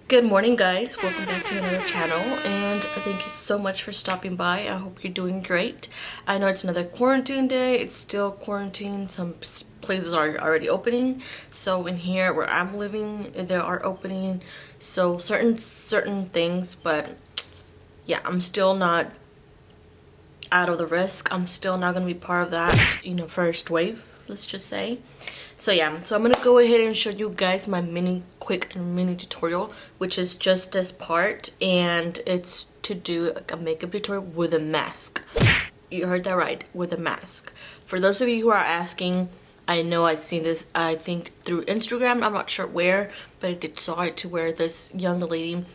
Good morning, guys. Welcome back to another channel, and thank you so much for stopping by. I hope you're doing great. I know it's another quarantine day. It's still quarantine. Some places are already opening, so in here where I'm living they are opening, so certain things, but yeah, I'm still not out of the risk. I'm still not going to be part of that, first wave, let's just say. So yeah, so I'm gonna go ahead and show you guys my quick mini tutorial, which is just this part, and it's to do like a makeup tutorial with a mask. You heard that right, with a mask. For those of you who are asking, I know I've seen this, I think through Instagram, I'm not sure where, but I did saw it to where this young lady,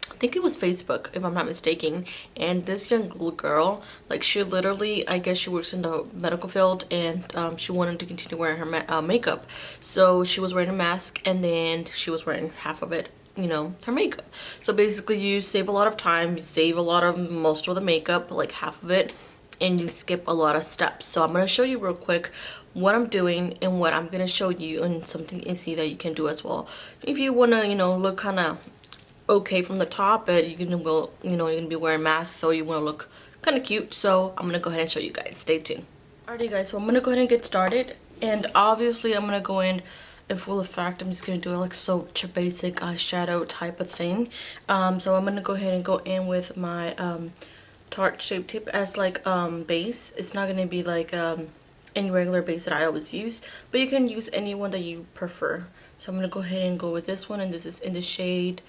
I think it was Facebook if I'm not mistaken, and this young little girl, like, she literally, I guess she works in the medical field, and she wanted to continue wearing her makeup, so she was wearing a mask, and then she was wearing half of it, her makeup. So basically you save a lot of time, you save a lot of most of the makeup, like half of it, and you skip a lot of steps. So I'm going to show you real quick what I'm doing and what I'm going to show you, and something easy that you can do as well if you want to, look kind of okay from the top, but you're gonna be wearing masks, so you want to look kind of cute. So I'm gonna go ahead and show you guys. Stay tuned. Alrighty, guys, so I'm gonna go ahead and get started, and obviously I'm gonna go in full effect. I'm just gonna do like such a basic eyeshadow type of thing. So I'm gonna go ahead and go in with my Tarte Shape Tape as like base. It's not gonna be like any regular base that I always use, but you can use any one that you prefer. So I'm gonna go ahead and go with this one, and this is in the shade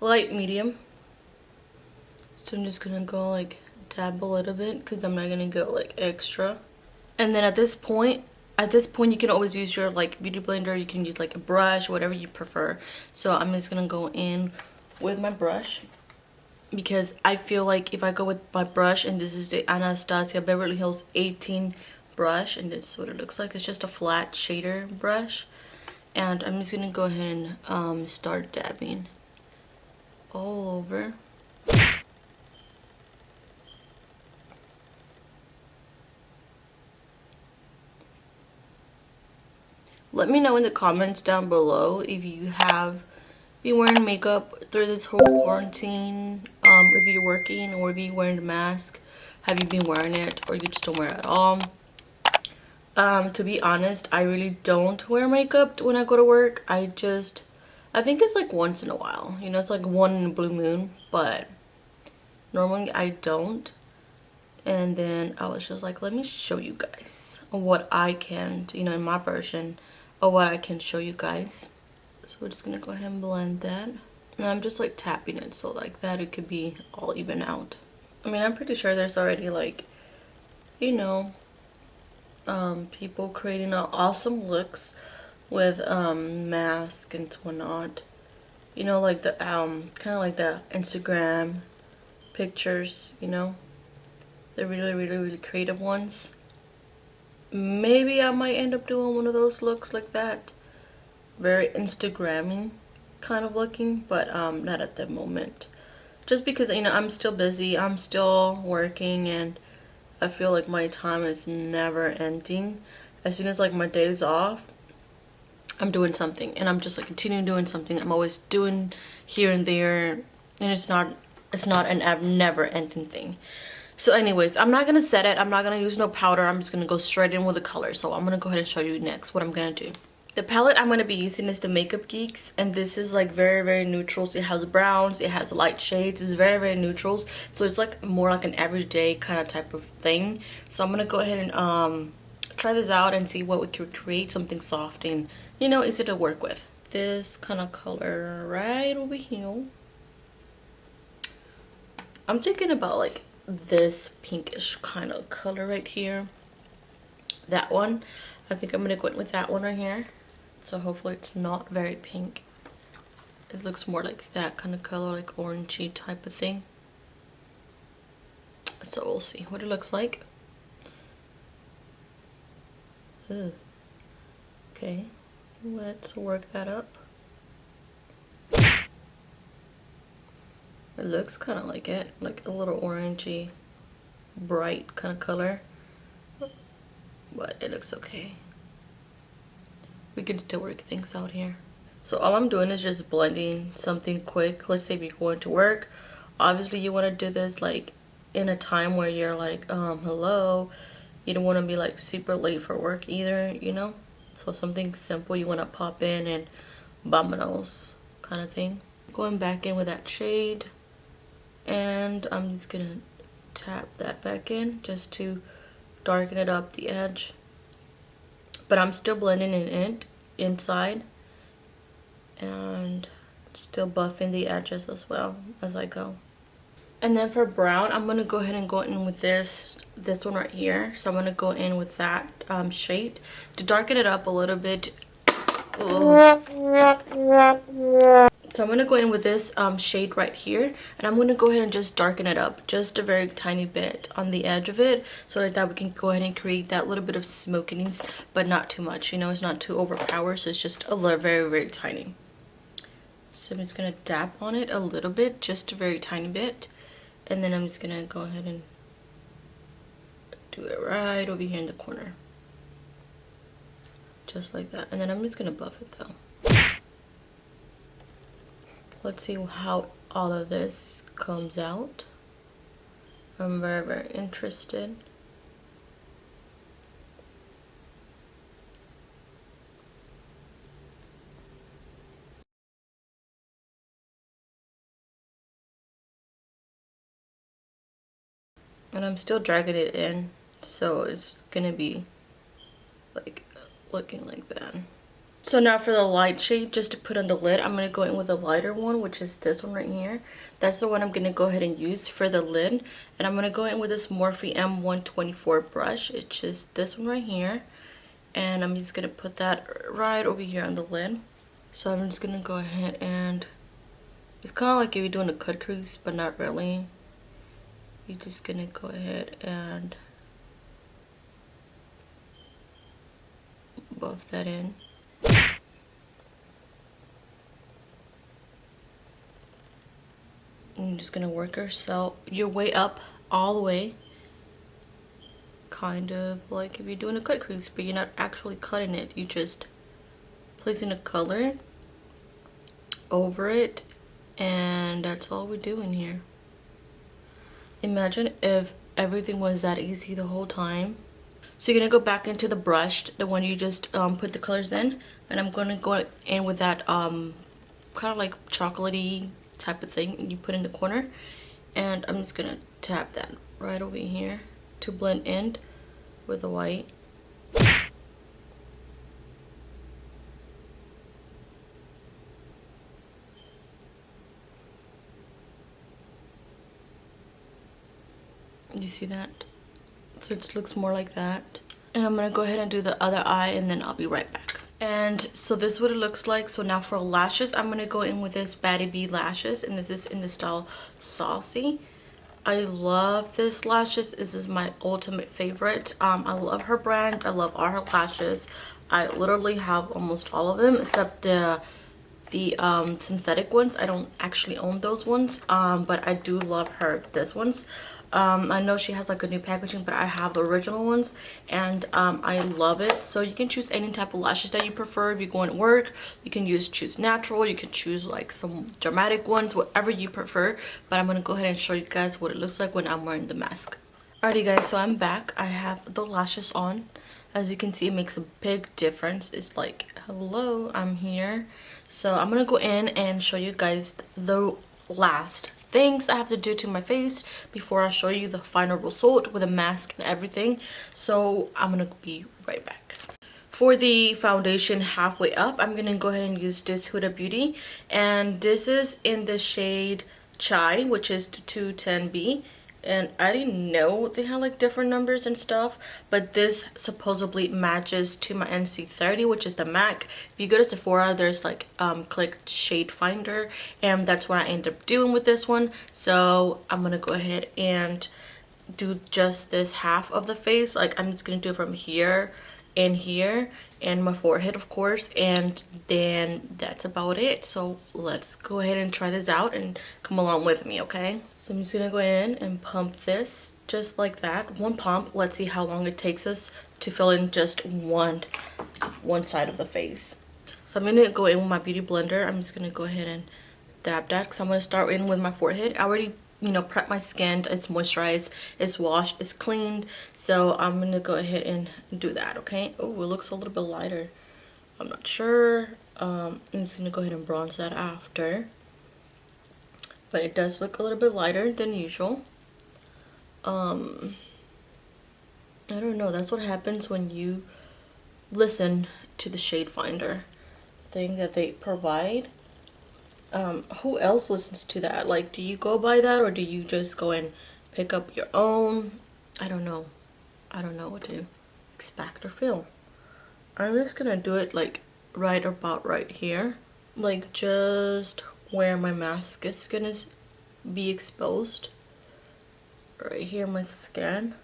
light medium. So I'm just gonna go like dab a little bit because I'm not gonna go like extra. And then at this point you can always use your like beauty blender. You can use like a brush, whatever you prefer. So I'm just gonna go in with my brush, because I feel like if I go with my brush, and this is the Anastasia Beverly Hills 18 brush, and this is what it looks like. It's just a flat shader brush, and I'm just gonna go ahead and start dabbing all over. Let me know in the comments down below if you have been wearing makeup through this whole quarantine, if you're working, or if you're wearing a mask. Have you been wearing it, or you just don't wear it at all? To be honest, I really don't wear makeup when I go to work. I think it's like once in a while, it's like one in a blue moon, but normally I don't. And then I was just like, let me show you guys what I can, in my version of what I can show you guys. So we're just gonna go ahead and blend that, and I'm just like tapping it so like that it could be all even out. I mean, I'm pretty sure there's already like, people creating awesome looks with masks and whatnot, like the kind of like the Instagram pictures, the really creative ones. Maybe I might end up doing one of those looks like that, very Instagramming kind of looking, but not at the moment, just because I'm still busy, I'm still working, and I feel like my time is never ending. As soon as like my days off, I'm doing something, and I'm just like continuing doing something. I'm always doing here and there, and it's not an never ending thing. So anyways, I'm not gonna set it, I'm not gonna use no powder, I'm just gonna go straight in with the color. So I'm gonna go ahead and show you next what I'm gonna do. The palette I'm going to be using is the Makeup Geeks, and this is like very neutrals. It has browns, it has light shades, it's very neutrals, so it's like more like an everyday kind of type of thing. So I'm going to go ahead and try this out and see what we could create, something soft and easy to work with. This kind of color right over here. I'm thinking about like this pinkish kind of color right here. That one, I think I'm going to go in with that one right here. So hopefully it's not very pink. It looks more like that kind of color, like orangey type of thing. So we'll see what it looks like. Ugh. Okay, let's work that up. It looks kind of like it, like a little orangey, bright kind of color. But it looks okay. We can still work things out here. So all I'm doing is just blending something quick. Let's say if you're going to work, obviously you want to do this like in a time where you're like, hello. You don't want to be like super late for work either, you know? So something simple you want to pop in and vámonos kind of thing. Going back in with that shade, and I'm just gonna tap that back in just to darken it up the edge. But I'm still blending it in inside and still buffing the edges as well as I go. And then for brown, I'm gonna go ahead and go in with this one right here. So I'm gonna go in with that shade to darken it up a little bit. Ugh. So I'm gonna go in with this shade right here, and I'm gonna go ahead and just darken it up just a very tiny bit on the edge of it, so that we can go ahead and create that little bit of smokiness, but not too much, you know, it's not too overpowered, so it's just a little very tiny. So I'm just gonna dab on it a little bit, just a very tiny bit, and then I'm just gonna go ahead and do it right over here in the corner, just like that. And then I'm just gonna buff it though. Let's see how all of this comes out. I'm very interested. And I'm still dragging it in, so it's gonna be like looking like that. So now for the light shade, just to put on the lid, I'm going to go in with a lighter one, which is this one right here. That's the one I'm going to go ahead and use for the lid. And I'm going to go in with this Morphe M124 brush. It's just this one right here. And I'm just going to put that right over here on the lid. So I'm just going to go ahead and... It's kind of like if you're doing a cut crease, but not really. You're just going to go ahead and buff that in. And you're just gonna work your way up all the way, kind of like if you're doing a cut crease, but you're not actually cutting it, you just placing a color over it, and that's all we're doing here. Imagine if everything was that easy the whole time. So you're gonna go back into the brush, the one you just put the colors in, and I'm gonna go in with that kind of like chocolatey type of thing you put in the corner, and I'm just gonna tap that right over here to blend in with the white. You see that? So it looks more like that. And I'm gonna go ahead and do the other eye, and then I'll be right back. And so this is what it looks like. So now for lashes, I'm gonna go in with this Batty Bee lashes, and this is in the style Saucy. I love this lashes. This is my ultimate favorite. I love her brand. I love all her lashes. I literally have almost all of them except the synthetic ones. I don't actually own those ones, but I do love this ones. I know she has like a new packaging, but I have the original ones, and I love it. So you can choose any type of lashes that you prefer. If you're going to work, you can choose natural, you can choose like some dramatic ones, whatever you prefer. But I'm gonna go ahead and show you guys what it looks like when I'm wearing the mask. Alrighty guys, so I'm back. I have the lashes on. As you can see, it makes a big difference. It's like, hello, I'm here. So I'm gonna go in and show you guys the last things I have to do to my face before I show you the final result with a mask and everything. So I'm gonna be right back. For the foundation halfway up, I'm gonna go ahead and use this Huda Beauty, and this is in the shade Chai, which is 210B. And I didn't know they had like different numbers and stuff, but this supposedly matches to my NC30, which is the MAC. If you go to Sephora, there's like click shade finder, and that's what I ended up doing with this one. So I'm gonna go ahead and do just this half of the face. Like I'm just gonna do it from here and here and my forehead, of course, and then that's about it. So let's go ahead and try this out and come along with me, okay? So I'm just gonna go in and pump this just like that, one pump. Let's see how long it takes us to fill in just one side of the face. So I'm gonna go in with my beauty blender. I'm just gonna go ahead and dab that because I'm gonna start in with my forehead. I already, you know, prep my skin. It's moisturized, it's washed, it's cleaned. So I'm gonna go ahead and do that, okay? Oh, it looks a little bit lighter. I'm not sure. I'm just gonna go ahead and bronze that after. But it does look a little bit lighter than usual. I don't know. That's what happens when you listen to the shade finder thing that they provide. Who else listens to that? Like, do you go by that, or do you just go and pick up your own? I don't know. I don't know what to expect or feel. I'm just gonna do it like right about right here, like just where my mask is gonna be exposed, right here my skin,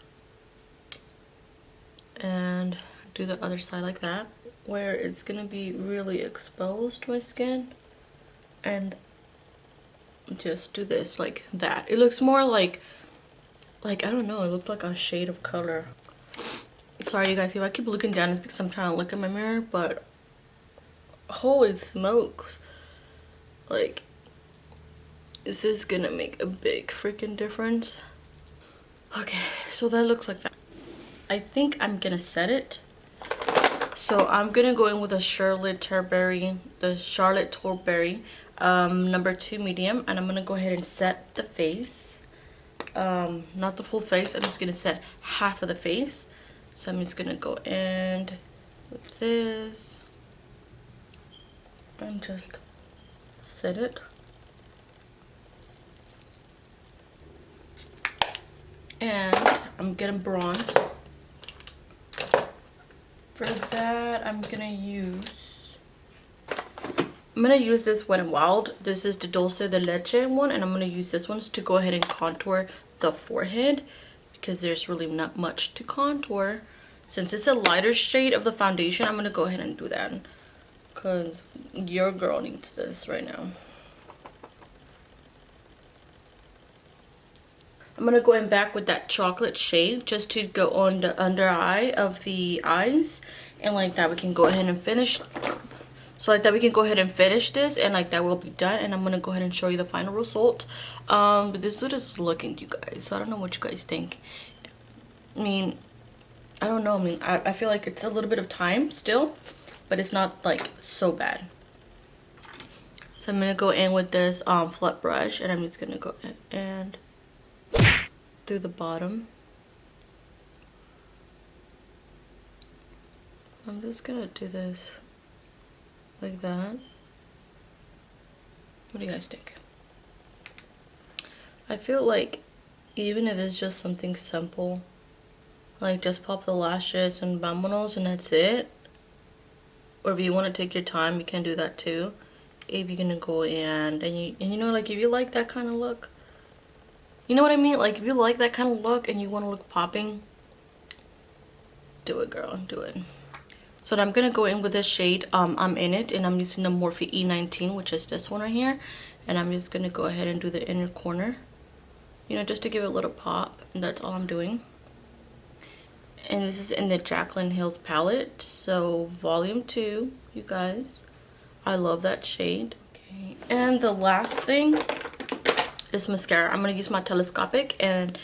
and do the other side like that, where it's gonna be really exposed to my skin, and just do this like that. It looks more like I don't know, it looked like a shade of color. Sorry you guys, if I keep looking down, it's because I'm trying to look in my mirror, but holy smokes, like this is gonna make a big freaking difference. Okay, so that looks like that. I think I'm gonna set it. So I'm gonna go in with a Charlotte Tilbury, number 2 medium, and I'm gonna go ahead and set the face. Not the full face, I'm just gonna set half of the face. So I'm just gonna go in with this and just set it. And I'm gonna bronze. For that, I'm gonna use this Wet n Wild. This is the Dulce de Leche one, and I'm gonna use this one to go ahead and contour the forehead, because there's really not much to contour. Since it's a lighter shade of the foundation, I'm gonna go ahead and do that, because your girl needs this right now. I'm gonna go in back with that chocolate shade just to go on the under eye of the eyes, and like that we can go ahead and finish. So like that we can go ahead and finish this, and like that will be done. And I'm gonna go ahead and show you the final result. But this is what it's looking, you guys. So I don't know what you guys think. I mean, I don't know. I mean, I feel like it's a little bit of time still, but it's not like so bad. So I'm gonna go in with this flat brush, and I'm just gonna go in and through the bottom. I'm just gonna do this like that. What do you guys think? I feel like even if it's just something simple, like just pop the lashes and vamonos and that's it, or if you want to take your time, you can do that too. If you're gonna go in and you know, like if you like that kind of look, you know what I mean? Like if you like that kind of look and you want to look popping, do it, girl, do it. So I'm gonna go in with this shade. I'm in it, and I'm using the Morphe E19, which is this one right here, and I'm just gonna go ahead and do the inner corner, you know, just to give it a little pop, and that's all I'm doing. And this is in the Jaclyn Hill's palette, so volume 2, you guys. I love that shade. Okay, and the last thing is mascara. I'm gonna use my telescopic, and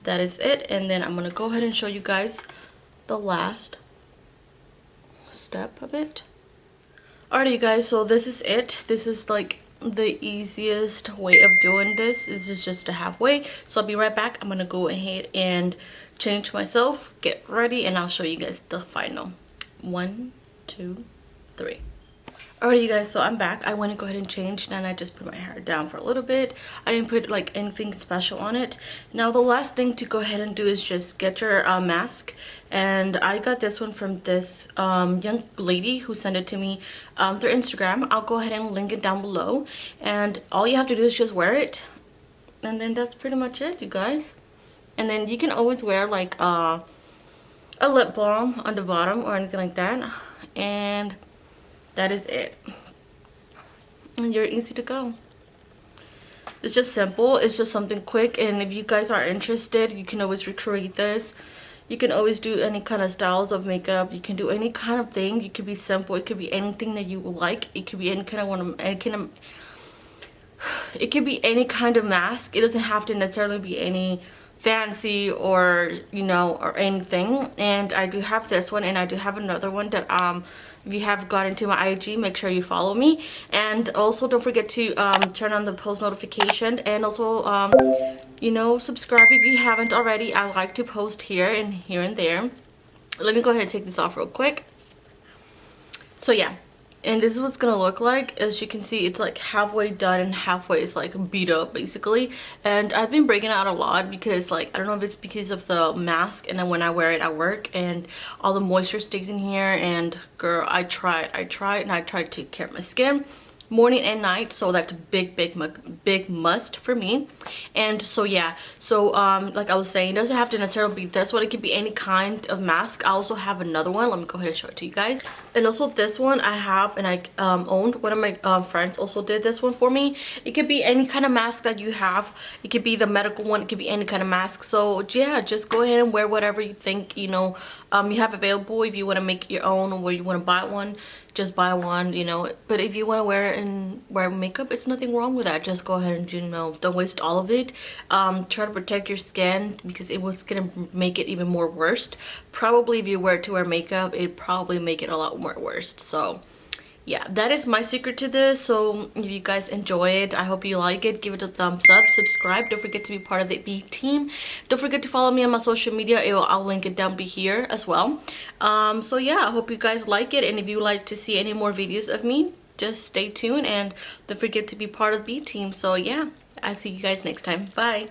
that is it. And then I'm gonna go ahead and show you guys the last step of it. Alright, you guys, so this is it. This is like the easiest way of doing this. This is just a halfway. So I'll be right back. I'm gonna go ahead and change myself, get ready, and I'll show you guys the final. 1, 2, 3. Alright, you guys, so I'm back. I went to go ahead and change, and I just put my hair down for a little bit. I didn't put like anything special on it. Now the last thing to go ahead and do is just get your mask, and I got this one from this young lady who sent it to me through Instagram. I'll go ahead and link it down below, and all you have to do is just wear it, and then that's pretty much it, you guys. And then you can always wear like a lip balm on the bottom or anything like that, and that is it. And you're easy to go. It's just simple. It's just something quick, and if you guys are interested, you can always recreate this, You can always do any kind of styles of makeup. You can do any kind of thing. You could be simple. It could be anything that you like. It could be any kind of it could be any kind of mask. It doesn't have to necessarily be any fancy or, you know, or anything. And I do have this one, and I do have another one that if you have got into my IG, make sure you follow me. And also don't forget to turn on the post notification, and also you know, subscribe if you haven't already. I like to post here and there. Let me go ahead and take this off real quick. So yeah, and this is what's gonna look like. As you can see, it's like halfway done and halfway is like beat up basically. And I've been breaking it out a lot because, like, I don't know if it's because of the mask, and then when I wear it at work and all the moisture stays in here. And girl, I tried to take care of my skin morning and night, so that's a big must for me. And so yeah, so like I was saying, it doesn't have to necessarily be this one. It could be any kind of mask. I also have another one. Let me go ahead and show it to you guys. And also this one I have, and I owned. One of my friends also did this one for me. It could be any kind of mask that you have. It could be the medical one. It could be any kind of mask. So yeah, just go ahead and wear whatever you think, you know, you have available. If you want to make your own, or you want to buy one, just buy one, you know. But if you want to wear it and wear makeup, it's nothing wrong with that. Just go ahead and, you know, don't waste all of it. Try to protect your skin, because it was gonna make it even more worse. Probably if you wear it to wear makeup, it'd probably make it a lot more worse. So yeah, that is my secret to this. So if you guys enjoy it, I hope you like it. Give it a thumbs up, subscribe. Don't forget to be part of the B team. Don't forget to follow me on my social media. I'll link it down here as well. So yeah, I hope you guys like it. And if you like to see any more videos of me, just stay tuned, and don't forget to be part of the B team. So yeah, I'll see you guys next time. Bye.